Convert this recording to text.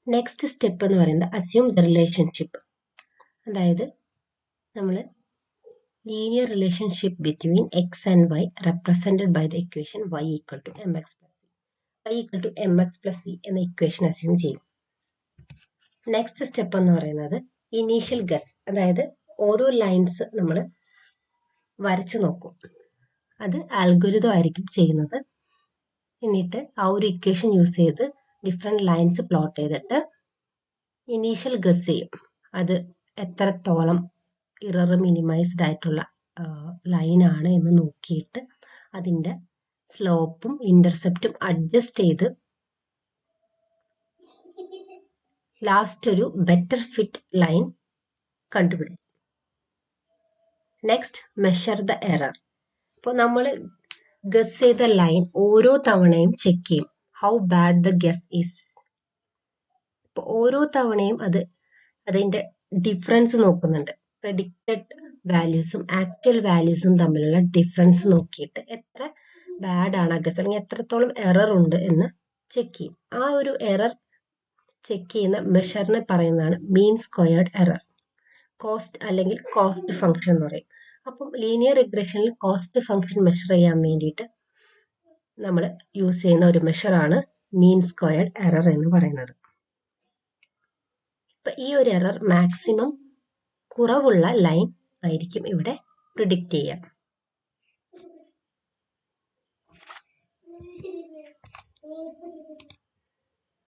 Next step എന്ന് പറയുന്നത് assume the relationship. അതായത് നമ്മൾ linear relationship between X and Y represented by the equation y equal to M X plus C. y equal to M X plus C എന്ന equation assume ചെയ്യും. Next step എന്ന് പറയുന്നത് initial guess, അതായത് ഓരോ lines നമ്മൾ വരച്ചു നോക്കും. അത് ആൽഗോരിതം ആയിരിക്കും ചെയ്യുന്നത്. എന്നിട്ട് ആ ഒരു ഇക്വേഷൻ യൂസ് ചെയ്ത് ഡിഫറെൻറ്റ് ലൈൻസ് പ്ലോട്ട് ചെയ്തിട്ട് ഇനീഷ്യൽ ഗസ് ചെയ്യും. അത് എത്രത്തോളം ഇറർ മിനിമൈസ്ഡ് ആയിട്ടുള്ള ലൈനാണ് എന്ന് നോക്കിയിട്ട് അതിൻ്റെ സ്ലോപ്പും ഇൻ്റർസെപ്റ്റും അഡ്ജസ്റ്റ് ചെയ്ത് ലാസ്റ്റ് ഒരു ബെറ്റർ ഫിറ്റ് ലൈൻ കണ്ടുപിടിക്കും. Next measure the error. ഇപ്പോൾ നമ്മൾ ഗസ് ചെയ്ത ലൈൻ ഓരോ തവണയും ചെക്ക് ചെയ്യും. How bad the guess is. ഇപ്പോൾ ഓരോ തവണയും അതിൻ്റെ ഡിഫറൻസ് നോക്കുന്നുണ്ട്. പ്രെഡിക്റ്റഡ് വാല്യൂസും ആക്ച്വൽ വാല്യൂസും തമ്മിലുള്ള ഡിഫറൻസ് നോക്കിയിട്ട് എത്ര ബാഡ് ആണ് ഗസ്, അല്ലെങ്കിൽ എത്രത്തോളം എറർ ഉണ്ട് എന്ന് ചെക്ക് ചെയ്യും. ആ ഒരു എറർ ചെക്ക് ചെയ്യുന്ന മെഷറിനെ പറയുന്നതാണ് മീൻ സ്ക്വയർഡ് എറർ. കോസ്റ്റ് അല്ലെങ്കിൽ കോസ്റ്റ് ഫംഗ്ഷൻ എന്ന് പറയും. അപ്പം ലീനിയർ റിഗ്രഷനിൽ കോസ്റ്റ് ഫംഗ്ഷൻ മെഷർ ചെയ്യാൻ വേണ്ടിയിട്ട് നമ്മൾ യൂസ് ചെയ്യുന്ന ഒരു മെഷറാണ് മീൻ സ്ക്വയർഡ് എറർ എന്ന് പറയുന്നത്. ഇപ്പം ഈ ഒരു എറർ മാക്സിമം കുറവുള്ള ലൈൻ ആയിരിക്കും ഇവിടെ പ്രിഡിക്റ്റ് ചെയ്യുക.